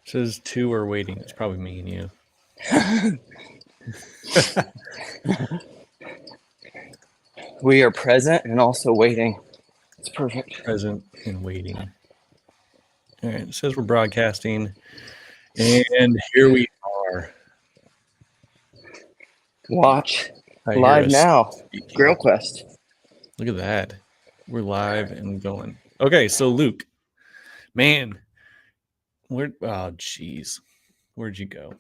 It says two are waiting. It's probably me and you. We are present and also waiting. It's perfect. Present and waiting. All right. It says we're broadcasting. And here we are. Watch I hear live us now. speaking. Grail Quest. Look at that. We're live and going. Okay, so Luke, man, where? Oh, jeez, where'd you go?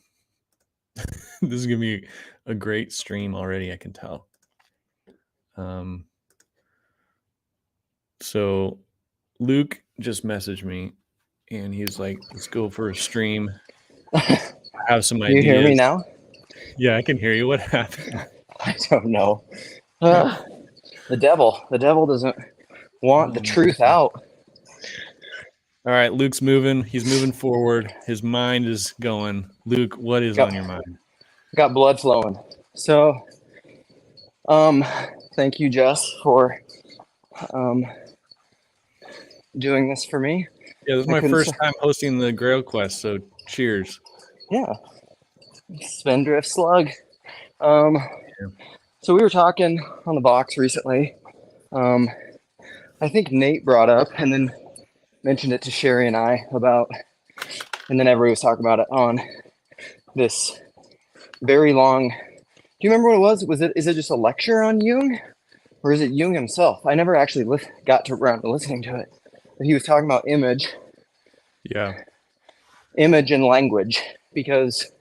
This is gonna be a great stream already. I can tell. So Luke just messaged me, and he's like, "Let's go for a stream. I have some ideas." You hear me now? Yeah, I can hear you. What happened? I don't know. The devil doesn't want the truth out. All right, Luke's moving. He's moving forward. His mind is going. Luke, what is on your mind? Got blood flowing. So, thank you, Jess, for doing this for me. Yeah, this is my first time hosting the Grail Quest, so cheers. Yeah. Spendrift Slug. So we were talking on the box recently. I think Nate brought up and then mentioned it to Sherry and I about, and then everybody was talking about it on this very long. Do you remember what it was? Is it just a lecture on Jung, or is it Jung himself? I never actually got around to listening to it. But he was talking about image. Yeah. Image and language, because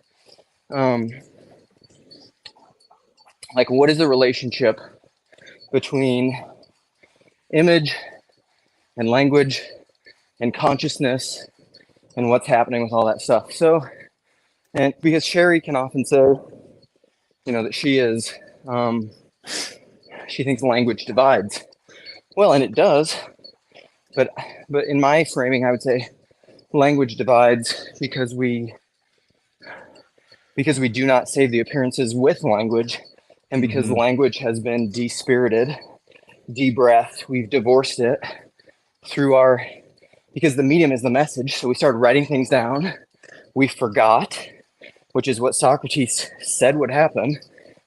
like, what is the relationship between image and language and consciousness and what's happening with all that stuff? So, and because Sherry can often say, you know, that she is, she thinks language divides. Well, and it does, but in my framing, I would say language divides because we do not save the appearances with language, and because language has been despirited, de-breathed, we've divorced it through because the medium is the message. So we started writing things down. We forgot, which is what Socrates said would happen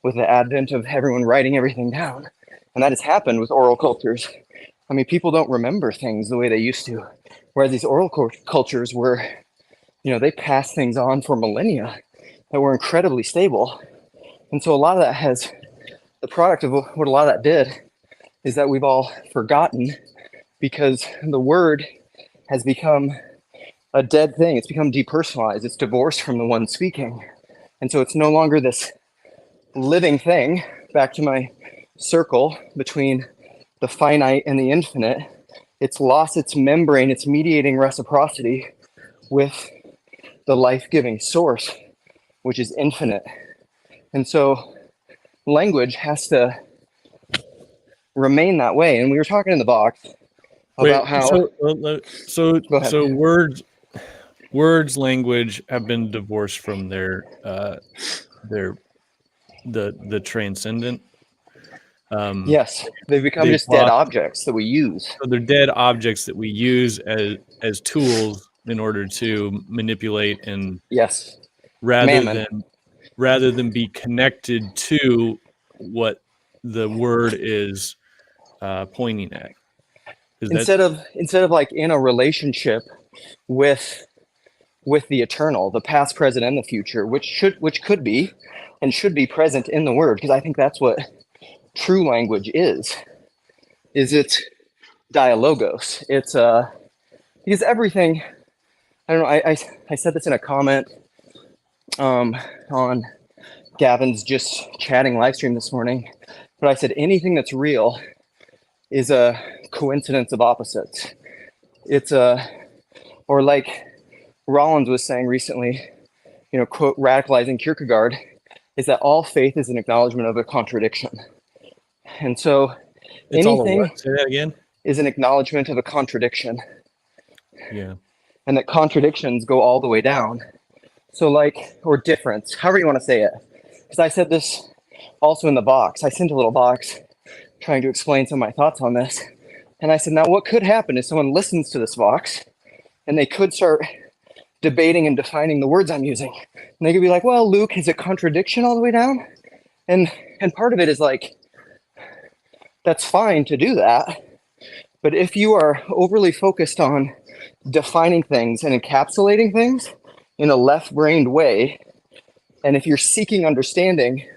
with the advent of everyone writing everything down. And that has happened with oral cultures. I mean, people don't remember things the way they used to. Whereas these oral cultures were, you know, they passed things on for millennia that were incredibly stable. And so a lot of that has, the product of what a lot of that did is that we've all forgotten, because the word has become a dead thing. It's become depersonalized. It's divorced from the one speaking. And so it's no longer this living thing. Back to my circle between the finite and the infinite. It's lost its membrane, its mediating reciprocity with the life-giving source, which is infinite. And so language has to remain that way. And we were talking in the box about how so words, language have been divorced from their the transcendent. Yes, they've become just dead objects that we use. So they're dead objects that we use as tools in order to manipulate and yes, rather than be connected to what the word is pointing at. Instead of like in a relationship with the eternal, the past, present, and the future, which could be and should be present in the word, because I think that's what true language is it dialogos. It's because everything, I don't know, I said this in a comment on Gavin's just chatting live stream this morning, but I said anything that's real is a coincidence of opposites. It's or like Rollins was saying recently, you know, quote, radicalizing Kierkegaard, is that all faith is an acknowledgement of a contradiction. And so it's anything say that again? Is an acknowledgement of a contradiction. Yeah. And that contradictions go all the way down. So like, or difference, however you want to say it. Because I said this also in the box. I sent a little box trying to explain some of my thoughts on this. And I said, now what could happen is someone listens to this box and they could start debating and defining the words I'm using. And they could be like, well, Luke, is it contradiction all the way down? And part of it is like, that's fine to do that. But if you are overly focused on defining things and encapsulating things in a left-brained way, and if you're seeking understanding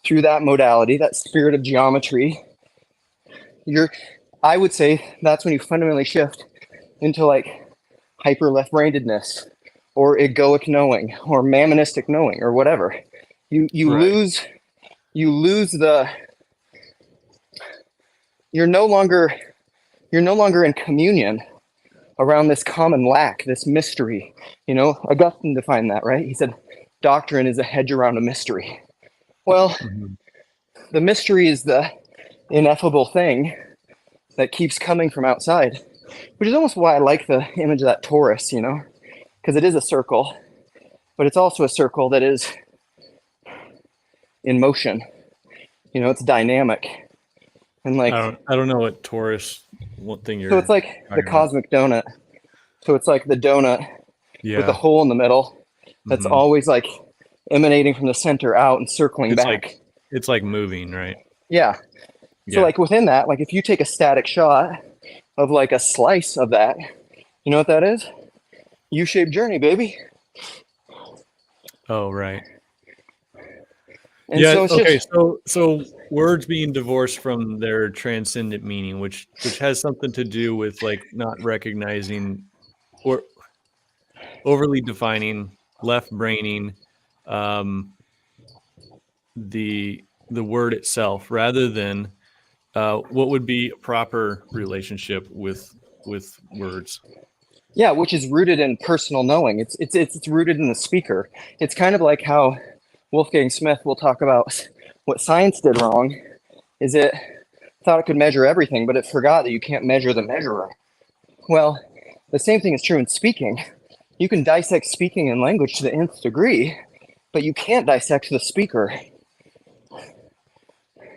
through that modality, that spirit of geometry, I would say that's when you fundamentally shift into like hyper left-brainedness or egoic knowing or mammonistic knowing or whatever. You right. lose the, you're no longer in communion around this common lack, this mystery. You know, Augustine defined that, right? He said, doctrine is a hedge around a mystery. Well, the mystery is the ineffable thing that keeps coming from outside, which is almost why I like the image of that torus, you know, because it is a circle, but it's also a circle that is in motion. You know, it's dynamic. And like, I don't know what torus, what thing you're. So it's like the cosmic donut. So it's like the donut with the hole in the middle that's always like emanating from the center out and circling back. It's like moving, right? Yeah. So like within that, like if you take a static shot of like a slice of that, you know what that is? U-shaped journey, baby. Oh, right. And so it's okay. So words being divorced from their transcendent meaning, which has something to do with like not recognizing or overly defining, left braining the word itself rather than what would be a proper relationship with words. Yeah, which is rooted in personal knowing. It's rooted in the speaker. It's kind of like how Wolfgang Smith will talk about what science did wrong is it thought it could measure everything, but it forgot that you can't measure the measurer. Well, the same thing is true in speaking. You can dissect speaking and language to the nth degree, but you can't dissect the speaker.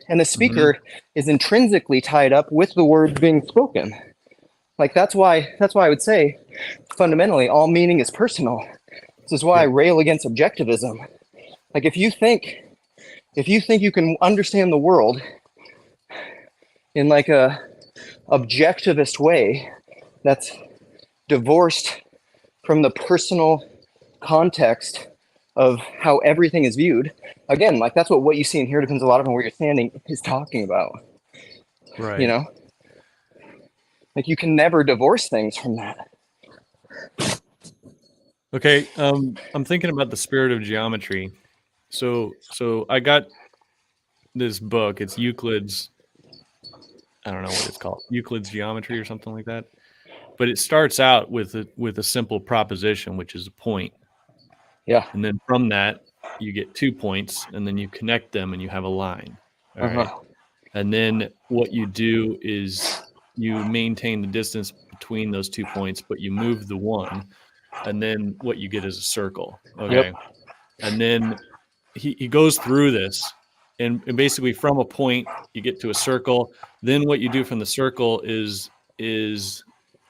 And the speaker is intrinsically tied up with the words being spoken. Like that's why I would say fundamentally all meaning is personal. This is why I rail against objectivism. Like if you think you can understand the world in like a objectivist way that's divorced from the personal context of how everything is viewed, again, like that's what you see in here depends a lot on where you're standing is talking about. Right. You know? Like you can never divorce things from that. Okay, I'm thinking about the spirit of geometry. So I got this book. It's Euclid's. I don't know what it's called. Euclid's Geometry or something like that. But it starts out with a simple proposition, which is a point. Yeah. And then from that, you get 2 points, and then you connect them, and you have a line. All right. And then what you do is you maintain the distance between those 2 points, but you move the one, and then what you get is a circle. Okay. Yep. And then he goes through this, and basically from a point you get to a circle. Then what you do from the circle is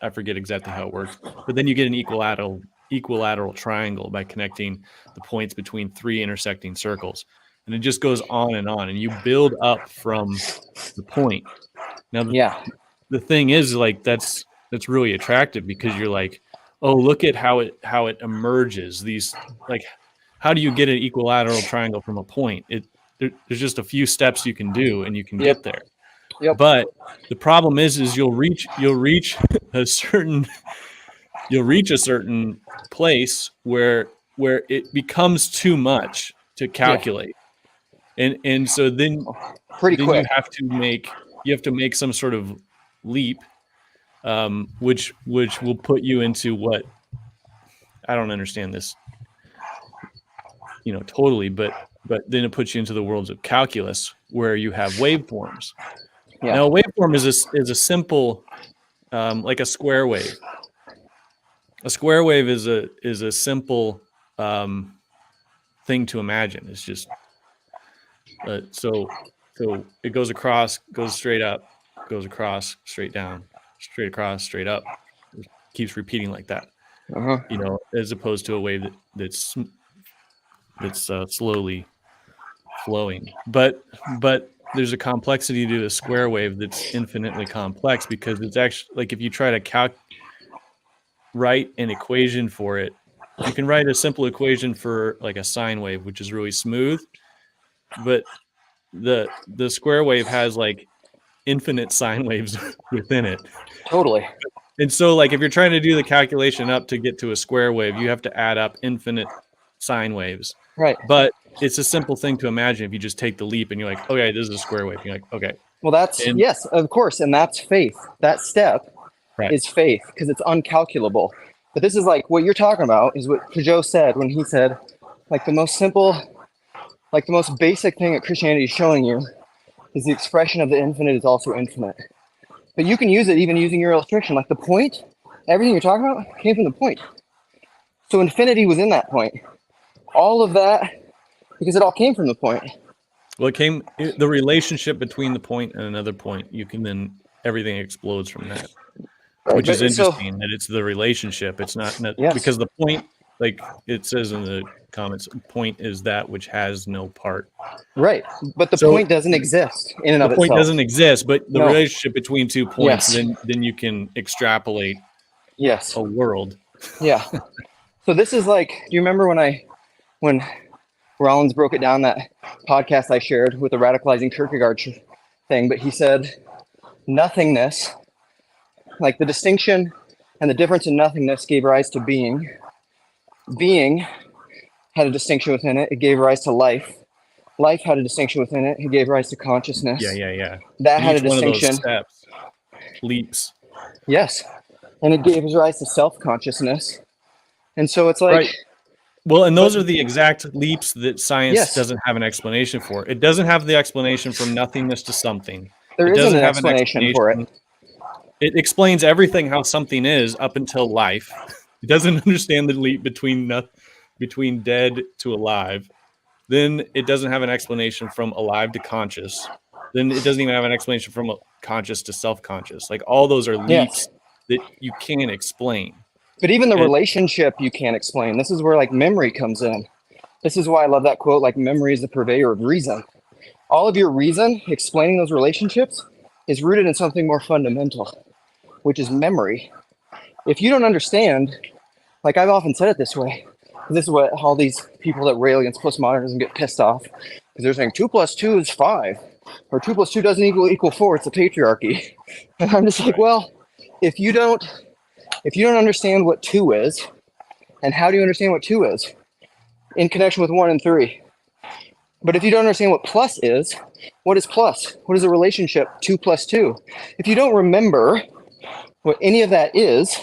I forget exactly how it works, but then you get an equilateral triangle by connecting the points between 3 intersecting circles, and it just goes on, and you build up from the point. Now, the thing is, like that's really attractive because you're like, oh, look at how it emerges. These like, how do you get an equilateral triangle from a point? There's just a few steps you can do, and you can get there. Yep. But the problem is you'll reach a certain place where it becomes too much to calculate, and so then quick. You have to make some sort of leap, which will put you into what I don't understand this, totally, but then it puts you into the worlds of calculus where you have waveforms. Yeah. Now, a waveform is a simple, like a square wave. A square wave is a simple thing to imagine. It's just so it goes across, goes straight up, goes across, straight down, straight across, straight up. It keeps repeating like that. you know, as opposed to a wave that's slowly flowing. But there's a complexity to a square wave that's infinitely complex, because it's actually like, if you try to write an equation for it, you can write a simple equation for like a sine wave, which is really smooth, but the square wave has like infinite sine waves within it. Totally. And so, like, if you're trying to do the calculation up to get to a square wave, you have to add up infinite sine waves. Right. But it's a simple thing to imagine if you just take the leap and you're like, okay, this is a square wave. You're like, okay. Well, yes, of course. And that's faith. That step is faith, because it's uncalculable. But this is like what you're talking about is what Peugeot said when he said, like, the most simple, like the most basic thing that Christianity is showing you is the expression of the infinite is also infinite. But you can use it even using your illustration. Like the point, everything you're talking about came from the point. So infinity was in that point. All of that, because it all came from the point. Well, the relationship between the point and another point, you can then, everything explodes from that. Right, which is interesting, that it's the relationship. It's not yes. Because the point, like it says in the comments, point is that which has no part. Right, but the point doesn't exist in and of itself. The point doesn't exist, but the relationship between 2 points, yes. then you can extrapolate yes. a world. Yeah. So this is like, do you remember when Rollins broke it down, that podcast I shared with the radicalizing Kierkegaard thing, but he said nothingness, like the distinction and the difference in nothingness gave rise to being. Being had a distinction within it. It gave rise to life. Life had a distinction within it. It gave rise to consciousness. Yeah. That had a distinction. One of those steps, leaps. Yes. And it gave rise to self-consciousness. And so it's like... Right. Well, and those are the exact leaps that science doesn't have an explanation for. It doesn't have the explanation from nothingness to something. There isn't an explanation for it. It explains everything how something is up until life. It doesn't understand the leap between dead to alive. Then it doesn't have an explanation from alive to conscious. Then it doesn't even have an explanation from conscious to self-conscious. Like, all those are leaps that you can't explain. But even the relationship you can't explain. This is where like memory comes in. This is why I love that quote, like, memory is the purveyor of reason. All of your reason explaining those relationships is rooted in something more fundamental, which is memory. If you don't understand, like I've often said it this way, this is what all these people that rail against postmodernism get pissed off, because they're saying 2 + 2 is 5, or 2 + 2 doesn't equal 4, it's a patriarchy. And I'm just like, well, if you don't understand what 2 is, and how do you understand what 2 is? In connection with 1 and 3. But if you don't understand what plus is, what is plus? What is a relationship 2 + 2? If you don't remember what any of that is,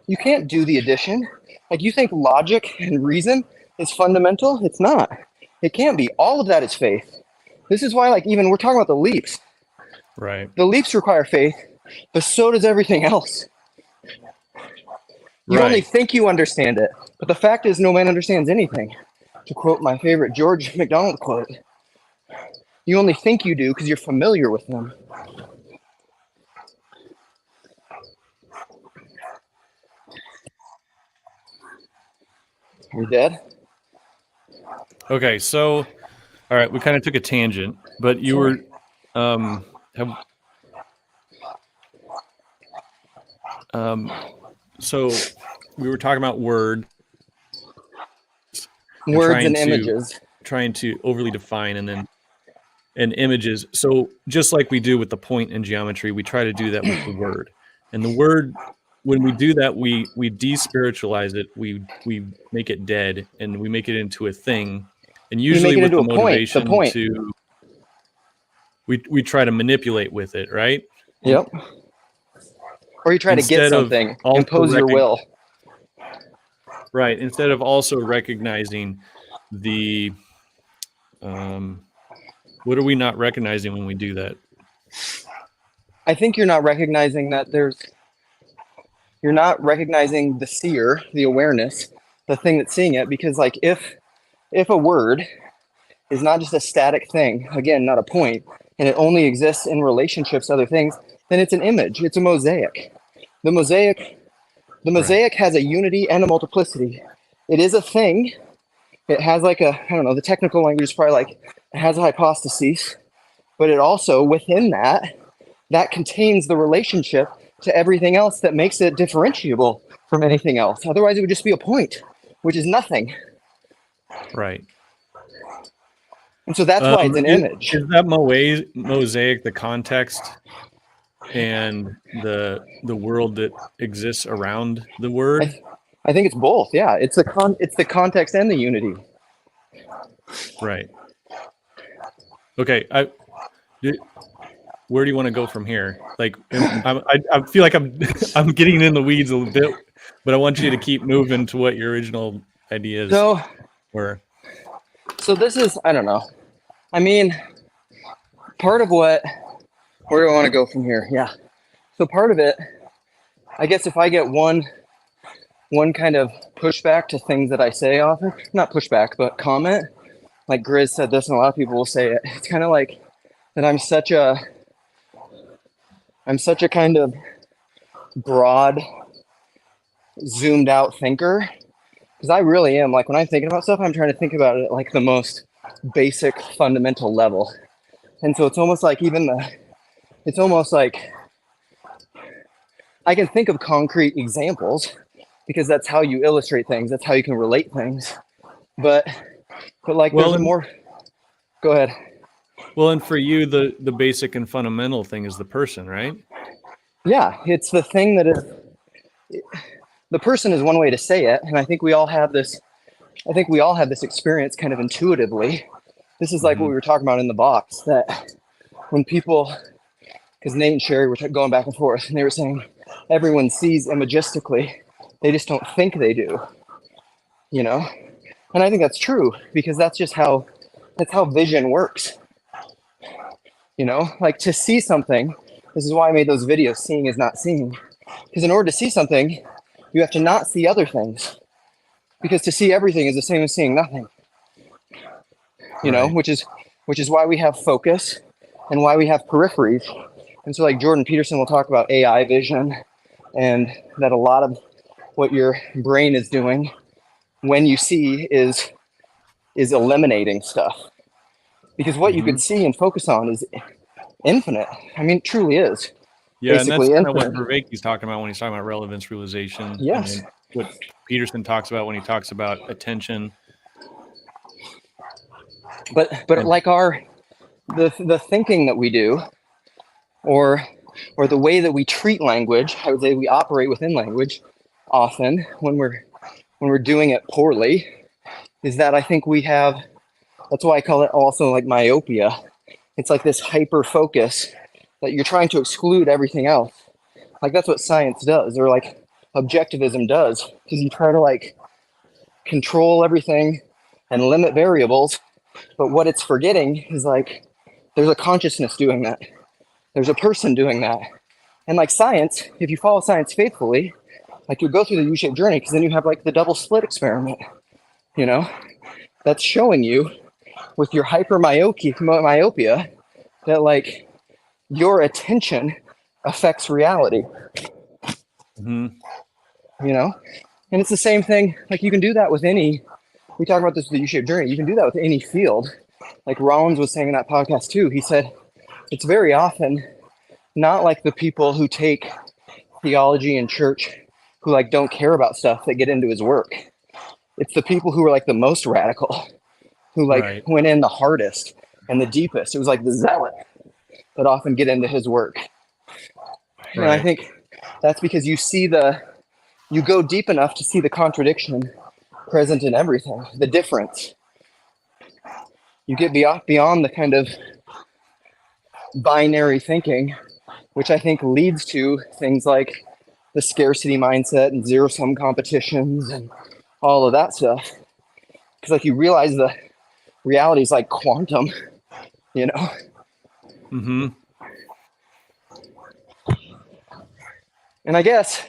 you can't do the addition. Like, you think logic and reason is fundamental? It's not. It can't be. All of that is faith. This is why, like, even we're talking about the leaps. Right. The leaps require faith, but so does everything else. You only think you understand it, but the fact is no man understands anything. To quote my favorite George MacDonald quote, you only think you do because you're familiar with them. You're dead? Okay, so, all right, we kind of took a tangent, but you were, so we were talking about words and images, trying to overly define, and images. So just like we do with the point in geometry, we try to do that with the word. And the word, when we do that, we despiritualize it. We make it dead, and we make it into a thing. And usually with the motivation to, we try to manipulate with it, right? Yep. Or you try to get something, impose your will. Right. Instead of also recognizing the, what are we not recognizing when we do that? I think you're not recognizing that you're not recognizing the seer, the awareness, the thing that's seeing it. Because like if a word is not just a static thing, again, not a point, and it only exists in relationships to other things, then it's an image. It's a mosaic. The mosaic The mosaic has a unity and a multiplicity. It is a thing. It has like a, I don't know, the technical language is probably like, it has a hypostasis, but it also, within that, that contains the relationship to everything else that makes it differentiable from anything else. Otherwise, it would just be a point, which is nothing. Right. And so that's why it's an image. Is that mosaic the context and the world that exists around the word? I think it's both. Yeah, it's the context and the unity. Right. Okay. Where do you want to go from here? Like, I feel like I'm getting in the weeds a little bit, but I want you to keep moving to what your original ideas were. So this is, I don't know. I mean, part of what, where do I want to go from here? Yeah. So part of it, I guess if I get one kind of pushback to things that I say often, not pushback, but comment, like Grizz said this and a lot of people will say it. It's kind of like that I'm such a kind of broad, zoomed out thinker. Because I really am, like when I'm thinking about stuff, I'm trying to think about it at like the most basic fundamental level. And so it's almost like it's almost like I can think of concrete examples because that's how you illustrate things. That's how you can relate things. But like there's more, go ahead. Well, and for you, the basic and fundamental thing is the person, right? Yeah, it's the thing that is, the person is one way to say it. And I think we all have this experience kind of intuitively. This is like what we were talking about in the box, that when people, because Nate and Sherry were going back and forth, and they were saying everyone sees imagistically, they just don't think they do, you know? And I think that's true, because that's how vision works. You know, like to see something, this is why I made those videos, seeing is not seeing. Because in order to see something, you have to not see other things. Because to see everything is the same as seeing nothing. You know, which is why we have focus and why we have peripheries. And so like Jordan Peterson will talk about AI vision, and that a lot of what your brain is doing when you see is eliminating stuff. Because what you could see and focus on is infinite. I mean, it truly is. Yeah, basically, and that's kind of what Vervaeke's talking about when he's talking about relevance realization. Yes. And what Peterson talks about when he talks about attention. But like the thinking that we do, or the way that we treat language, I would say we operate within language often when we're doing it poorly, is that I think we have, that's why I call it also like myopia. It's like this hyper focus that you're trying to exclude everything else. Like that's what science does, or like objectivism does, because you try to like control everything and limit variables. But what it's forgetting is like there's a consciousness doing that. There's a person doing that. And like science, if you follow science faithfully, like you go through the U-shaped journey, because then you have like the double slit experiment, you know, that's showing you with your hyper myopia that like your attention affects reality. You know, and it's the same thing. Like you can do that with any, we talk about this with the U-shaped journey. You can do that with any field. Like Rollins was saying in that podcast too. He said, it's very often not like the people who take theology and church who like don't care about stuff that get into his work. It's the people who are like the most radical, who like went in the hardest and the deepest. It was like the zealot that often get into his work. And I think that's because you go deep enough to see the contradiction present in everything, the difference. You get beyond the kind of binary thinking, which I think leads to things like the scarcity mindset and zero-sum competitions and all of that stuff. Because like you realize the reality is like quantum, you know? And I guess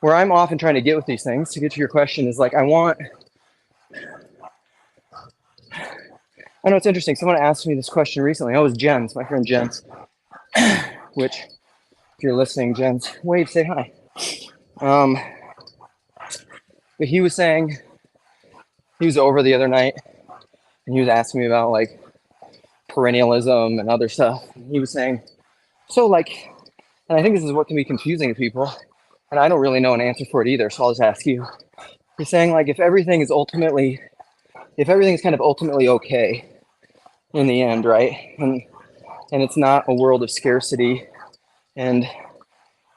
where I'm often trying to get with these things, to get to your question, is like I know it's interesting. Someone asked me this question recently. Oh, it was Jens, my friend Jens, which if you're listening, Jens, wave, say hi. Um, but he was saying he was over the other night and he was asking me about like perennialism and other stuff. And he was saying, so like, and I think this is what can be confusing to people, and I don't really know an answer for it either. So I'll just ask you. He's saying like if everything's kind of ultimately okay in the end, right? And it's not a world of scarcity, and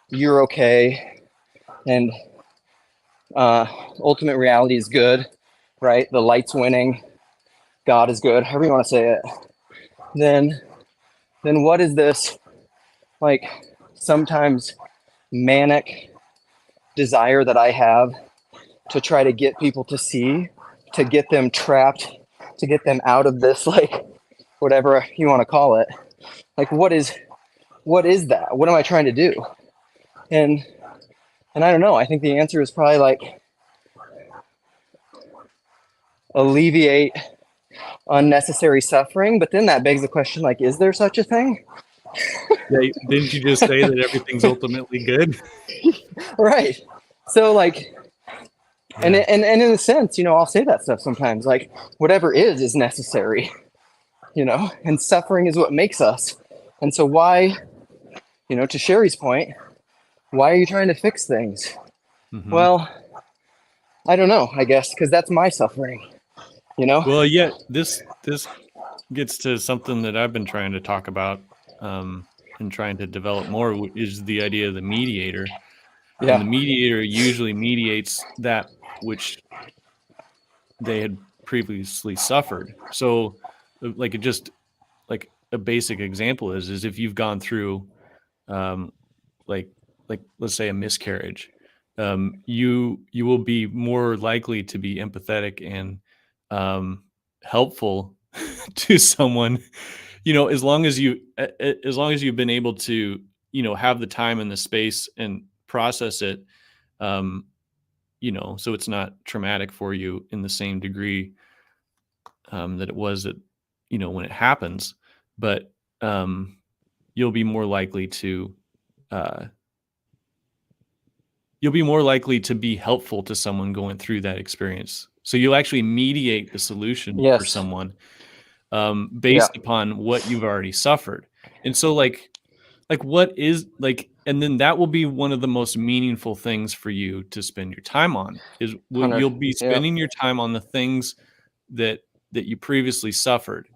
you're okay, and ultimate reality is good, right? The light's winning, God is good, however you want to say it. Then, then what is this like? Sometimes manic desire that I have to try to get people to see, to get them trapped, to get them out of this, like whatever you want to call it. Like what is that? What am I trying to do? And and I don't know. I think the answer is probably like alleviate unnecessary suffering. But then that begs the question, like, is there such a thing? Yeah, didn't you just say that everything's ultimately good? Right. So like, and Yeah. in a sense, I'll say that stuff sometimes. Like, whatever is necessary, and suffering is what makes us. And so why, to Sherry's point, why are you trying to fix things? Mm-hmm. Well, I don't know, I guess, because that's my suffering. Well, yeah, this gets to something that I've been trying to talk about and trying to develop more is the idea of the mediator. And Yeah. the mediator usually mediates that which they had previously suffered. So, like it just like a basic example is if you've gone through um, like let's say a miscarriage, you will be more likely to be empathetic and helpful to someone, as long as you've been able to have the time and the space and process it, um, so it's not traumatic for you in the same degree that it was when it happens, but um, you'll be more likely to uh, be helpful to someone going through that experience. So you'll actually mediate the solution for Yes. someone Yeah. based upon what you've already suffered. And so what is like, and then that will be one of the most meaningful things for you to spend your time on is what 100. you'll be Yeah. spending your time on the things that you previously suffered,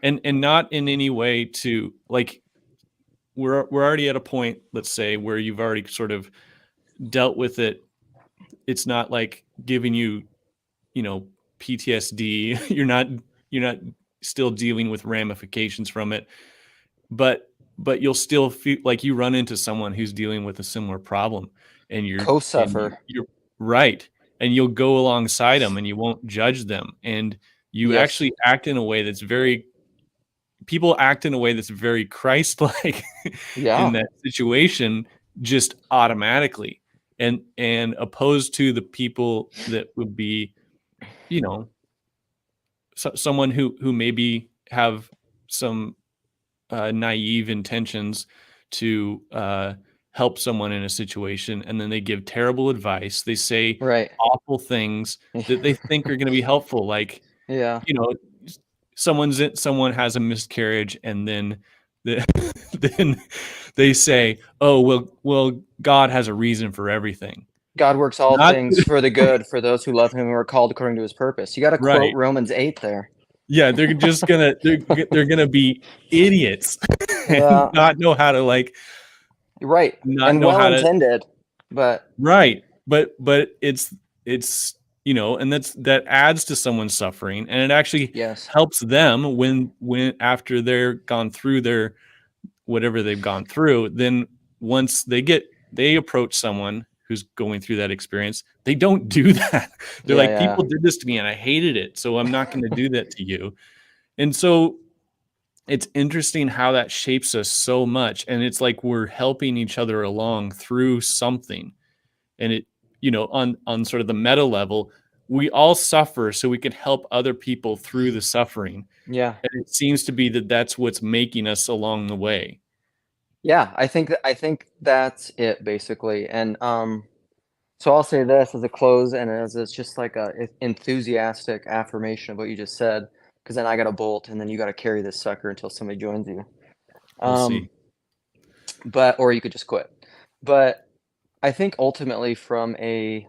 and not in any way to like we're already at a point, let's say, where you've already sort of dealt with it. It's not like giving you, you know, PTSD. You're not still dealing with ramifications from it, but you'll still feel like you run into someone who's dealing with a similar problem, and Co-suffer. you're right, and you'll go alongside them, and you won't judge them, and you Yes. actually act in a way that's very people act in a way that's very Christ-like in Yeah. that situation, just automatically, and opposed to the people that would be, you know, someone who maybe have some naive intentions to help someone in a situation, and then they give terrible advice. They say Right. awful things that they think are going to be helpful, like, Yeah. you know, someone has a miscarriage, and then the, then they say, "Oh, well, God has a reason for everything." God works all Not things for the good for those who love him and are called according to his purpose. You got to quote right. Romans 8 there. Yeah, they're gonna be idiots and Yeah. not know how to like Right. not And know well how to intended, but right. But it's and that adds to someone's suffering, and it actually yes. helps them when after they're gone through their whatever they've gone through, then once they approach someone who's going through that experience, they don't do that. They're Yeah, like, yeah. people did this to me and I hated it, so I'm not going to do that to you. And so it's interesting how that shapes us so much, and it's like we're helping each other along through something. And it, on sort of the meta level, we all suffer so we can help other people through the suffering, Yeah. and it seems to be that that's what's making us along the way. Yeah, I think that's it basically. And So I'll say this as a close and as it's just like a enthusiastic affirmation of what you just said, because then I got to bolt and then you got to carry this sucker until somebody joins you. We'll Um, see. but or you could just quit. But I think ultimately from a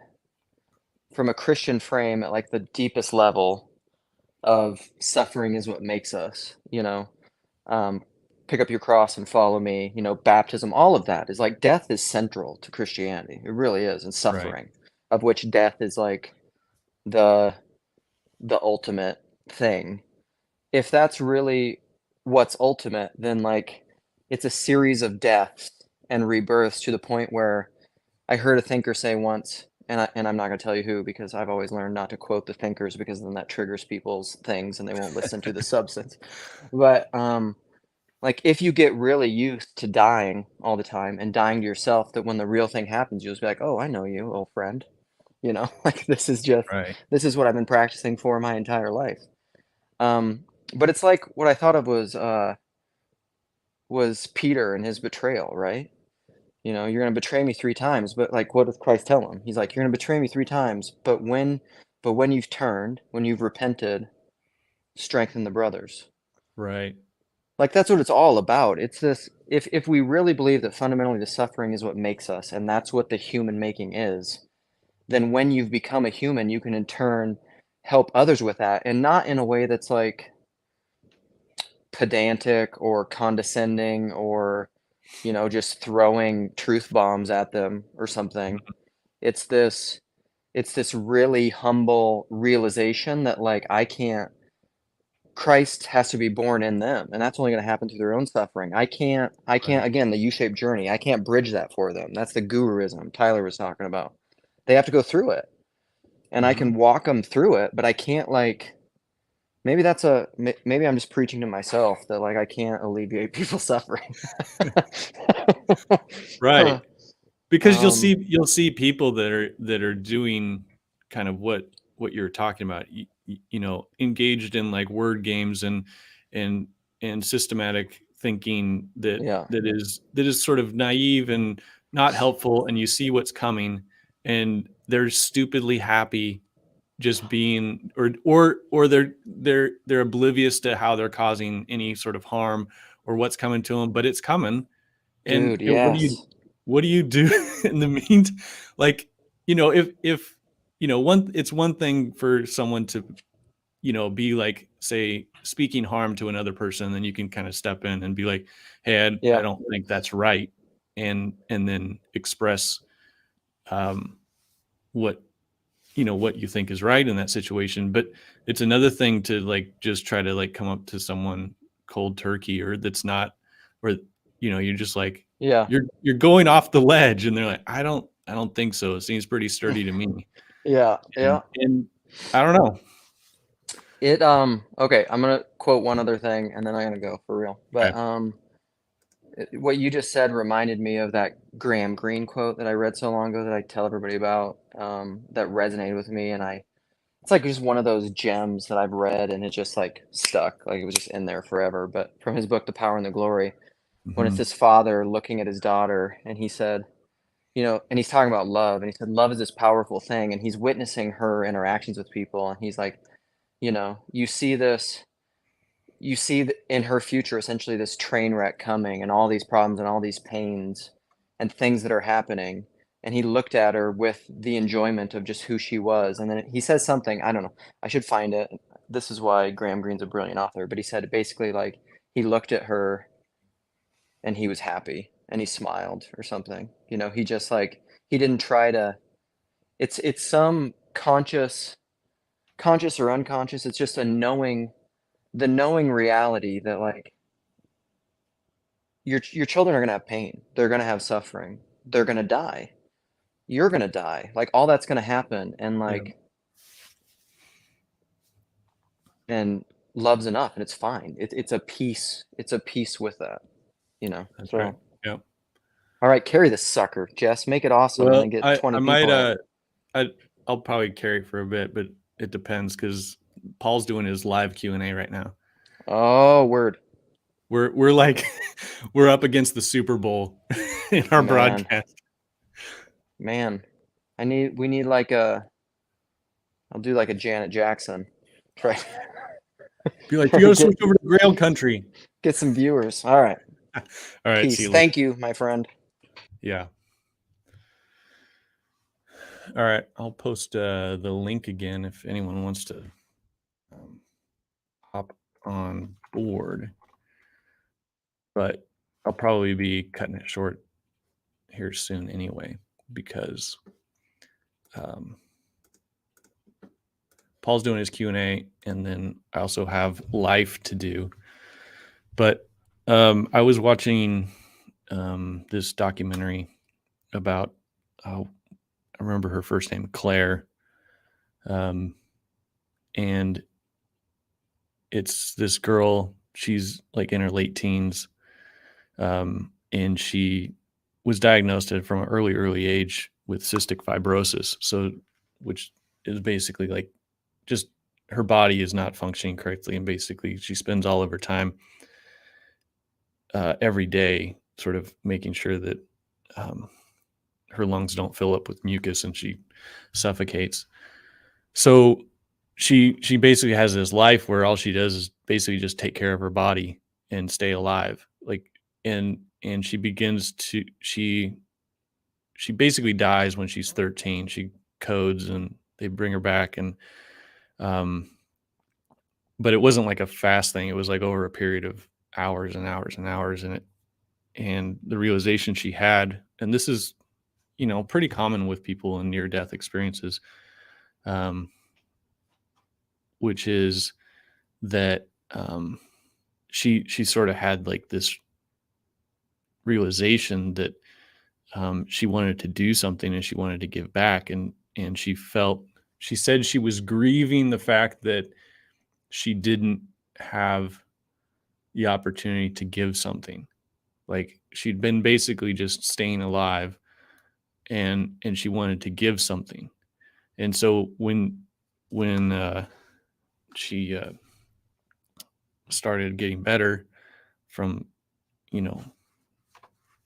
Christian frame at like the deepest level of suffering is what makes us, um, pick up your cross and follow me, baptism, all of that is like death is central to Christianity. It really is, and Right. suffering, of which death is like the the ultimate thing. If that's really what's ultimate, then like it's a series of deaths and rebirths to the point where I heard a thinker say once, and I'm not going to tell you who because I've always learned not to quote the thinkers because then that triggers people's things and they won't listen to the substance. But like if you get really used to dying all the time and dying to yourself, that when the real thing happens, you'll just be like, "Oh, I know you, old friend." Like Right. this is what I've been practicing for my entire life. Um, but it's like what I thought of was Peter and his betrayal, right? You're gonna betray me 3 times, but, like, what does Christ tell him? He's like, "You're gonna betray me 3 times, but when you've turned, when you've repented, strengthen the brothers." Right. Like, that's what it's all about. It's this if we really believe that fundamentally the suffering is what makes us, and that's what the human making is, then when you've become a human, you can in turn help others with that, and not in a way that's, like, pedantic or condescending or, just throwing truth bombs at them or something. It's this it's this really humble realization that like Christ has to be born in them, and that's only going to happen through their own suffering. I can't Right. again the U-shaped journey. I can't bridge that for them. That's the guruism Tyler was talking about. They have to go through it, and I Hmm. can walk them through it, but I can't like maybe I'm just preaching to myself that like I can't alleviate people's suffering. Right. Because um, you'll see people that are doing kind of what you're talking about, engaged in like word games and and systematic thinking yeah, that is sort of naive and not helpful, and you see what's coming, and they're stupidly happy just being, or they're oblivious to how they're causing any sort of harm or what's coming to them, but it's coming. dude, And yes, what do you do in the meantime? Like, if one, it's one thing for someone to be like, say, speaking harm to another person, then you can kind of step in and be like, hey, I yeah, don't think that's right, and then express um what what you think is right in that situation. But it's another thing to like just try to like come up to someone cold turkey, or that's not, or you're just like, yeah, you're going off the ledge, and they're like, I don't think so, it seems pretty sturdy to me. yeah, yeah. And I don't know. Okay, I'm gonna quote one other thing and then I'm gonna go for real. But Okay. what you just said reminded me of that Graham Greene quote that I read so long ago that I tell everybody about, that resonated with me, and it's like just one of those gems that I've read and it just like stuck, like it was just in there forever. But from his book, The Power and the Glory, when it's Hmm. this father looking at his daughter, and he said, and he's talking about love, and he said, love is this powerful thing, and he's witnessing her interactions with people, and he's like, you see this in her future essentially this train wreck coming and all these problems and all these pains and things that are happening, and he looked at her with the enjoyment of just who she was, and then he says something, I don't know, I should find it. This is why Graham Greene's a brilliant author, but he said basically like he looked at her and he was happy and he smiled or something, he just like he didn't try to, it's some conscious or unconscious, it's just a knowing, the knowing reality that like your children are gonna have pain. They're gonna have suffering. They're gonna die. You're gonna die. Like all that's gonna happen, and Yeah, like and love's enough, and it's fine. It's a peace. It's a peace with that. that's right. So Yeah. all right, carry this sucker, Jess. Make it awesome, and Well, then get 20 I might people in. I I'll probably carry it for a bit, but it depends because Paul's doing his live Q&A right now. Oh, word, We're like we're up against the Super Bowl in our man, broadcast. man. We need like I'll do like a Janet Jackson. Try Be like, try you to gotta switch over to Grail country. get some viewers. All right. All right, see Peace. you later. Thank you, my friend. Yeah. All right, I'll post the link again if anyone wants to hop on board. But I'll probably be cutting it short here soon anyway, because Paul's doing his Q&A, and then I also have life to do. But I was watching this documentary about, I remember her first name, Claire. And it's this girl, she's like in her late teens. And she was diagnosed from an early age with cystic fibrosis. So, which is basically like just her body is not functioning correctly. And basically she spends all of her time every day sort of making sure that her lungs don't fill up with mucus and she suffocates. So she basically has this life where all she does is basically just take care of her body and stay alive. Like, and she begins to, she basically dies when she's 13. She codes and they bring her back. And, but it wasn't like a fast thing. It was like over a period of hours and hours and hours. And the realization she had, and this is, pretty common with people in near-death experiences, which is that she sort of had like this realization that she wanted to do something and she wanted to give back, and she said she was grieving the fact that she didn't have the opportunity to give something. Like, she'd been basically just staying alive, and she wanted to give something. And so when she started getting better from,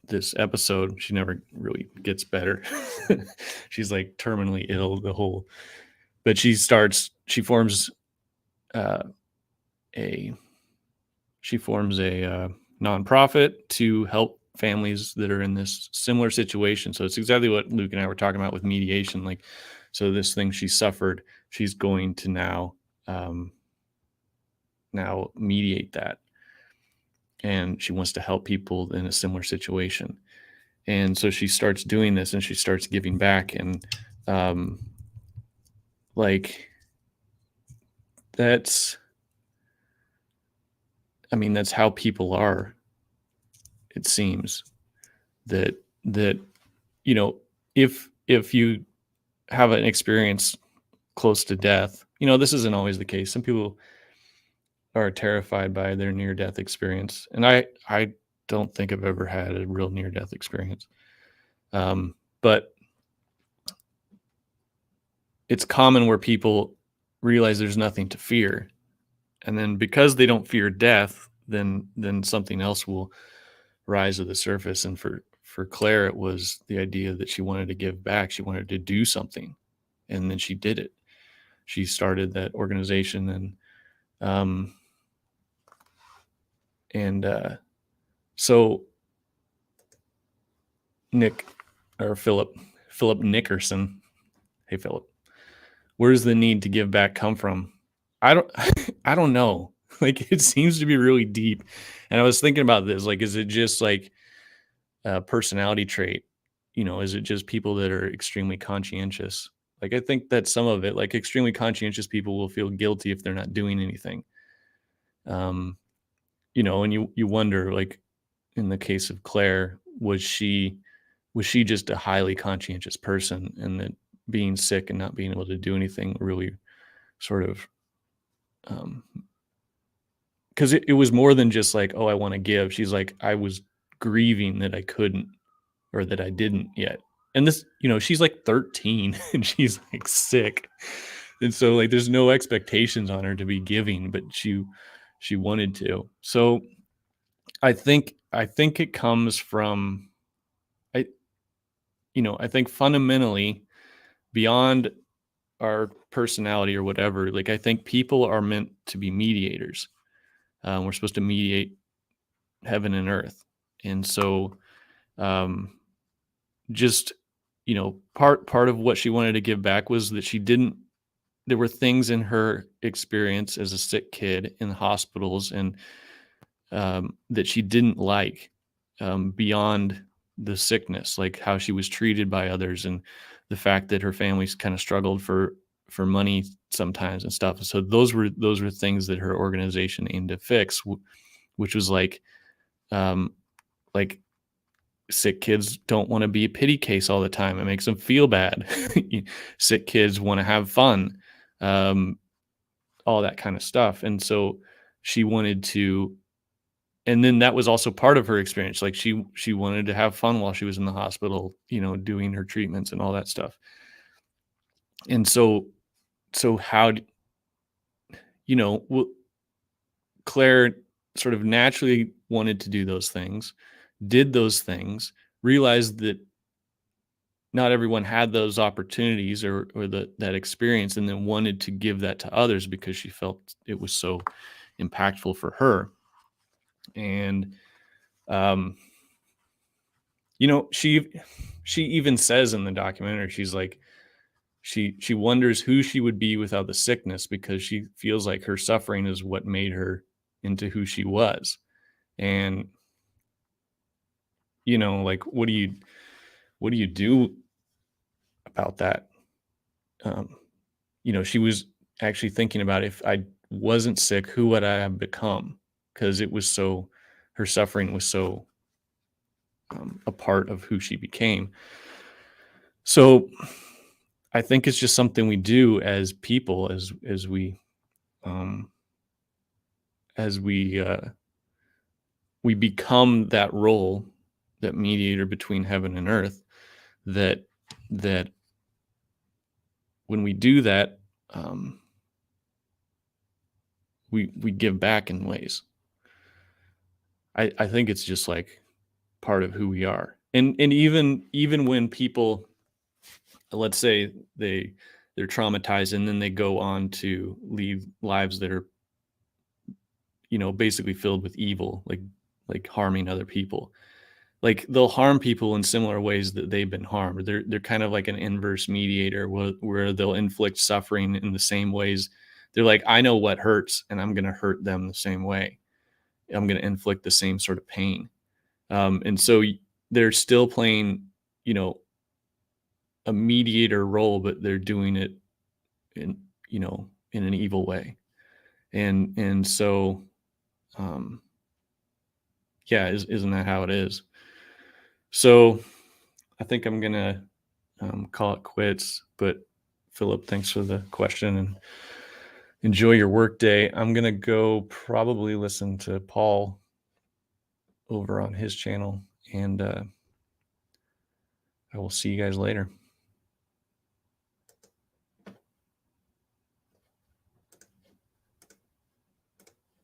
this episode, she never really gets better. She's like terminally ill but she forms a nonprofit to help families that are in this similar situation. So it's exactly what Luke and I were talking about with mediation. Like, so this thing she suffered, she's going to now mediate that. And she wants to help people in a similar situation. And so she starts doing this and she starts giving back. And that's how people are. It seems that if you have an experience close to death, this isn't always the case. Some people are terrified by their near-death experience, and I don't think I've ever had a real near-death experience, but it's common where people realize there's nothing to fear, and then because they don't fear death, then something else will rise to the surface. And for Claire, it was the idea that she wanted to give back. She wanted to do something, and then she did it. She started that organization, and so Philip Nickerson. Hey, Philip, where does the need to give back come from? I don't know. Like, it seems to be really deep. And I was thinking about this, like, is it just like a personality trait? Is it just people that are extremely conscientious? Like, I think that some of it, like extremely conscientious people will feel guilty if they're not doing anything. And you wonder, like, in the case of Claire, was she just a highly conscientious person, and that being sick and not being able to do anything really sort of, because it was more than just like, oh, I want to give. She's like, I was grieving that I couldn't, or that I didn't yet. And this, she's like 13 and she's like sick. And so, like, there's no expectations on her to be giving, but she wanted to. So I think it comes from, I think fundamentally beyond our personality or whatever, like I think people are meant to be mediators. We're supposed to mediate heaven and earth. And so just, you know, part of what she wanted to give back was that there were things in her experience as a sick kid in hospitals and that she didn't like beyond the sickness, like how she was treated by others and the fact that her family's kind of struggled for money sometimes and stuff. So those were things that her organization aimed to fix, which was like sick kids don't want to be a pity case all the time. It makes them feel bad. Sick kids want to have fun, all that kind of stuff. And so she wanted to, and then that was also part of her experience. Like she wanted to have fun while she was in the hospital, you know, doing her treatments and all that stuff. And so how, you know, Claire sort of naturally wanted to do those things, did those things, realized that not everyone had those opportunities or that experience, and then wanted to give that to others because she felt it was so impactful for her. And, you know, she even says in the documentary, she's like, she wonders who she would be without the sickness, because she feels like her suffering is what made her into who she was. And, you know, like, what do you do about that? You know, she was actually thinking about, if I wasn't sick, who would I have become? Because it was so, her suffering was so a part of who she became. So I think it's just something we do as people, as we become that role, that mediator between heaven and earth, that when we do that, we give back in ways. I think it's just like part of who we are. And even when people, let's say they're traumatized and then they go on to lead lives that are, you know, basically filled with evil, like harming other people. Like they'll harm people in similar ways that they've been harmed. They're kind of like an inverse mediator, where they'll inflict suffering in the same ways. They're like, I know what hurts, and I'm going to hurt them the same way. I'm going to inflict the same sort of pain. And so they're still playing, you know, a mediator role, but they're doing it in, you know, in an evil way. And so, yeah, isn't that how it is? So I think I'm going to call it quits. But Philip, thanks for the question, and enjoy your work day. I'm going to go probably listen to Paul over on his channel, and I will see you guys later.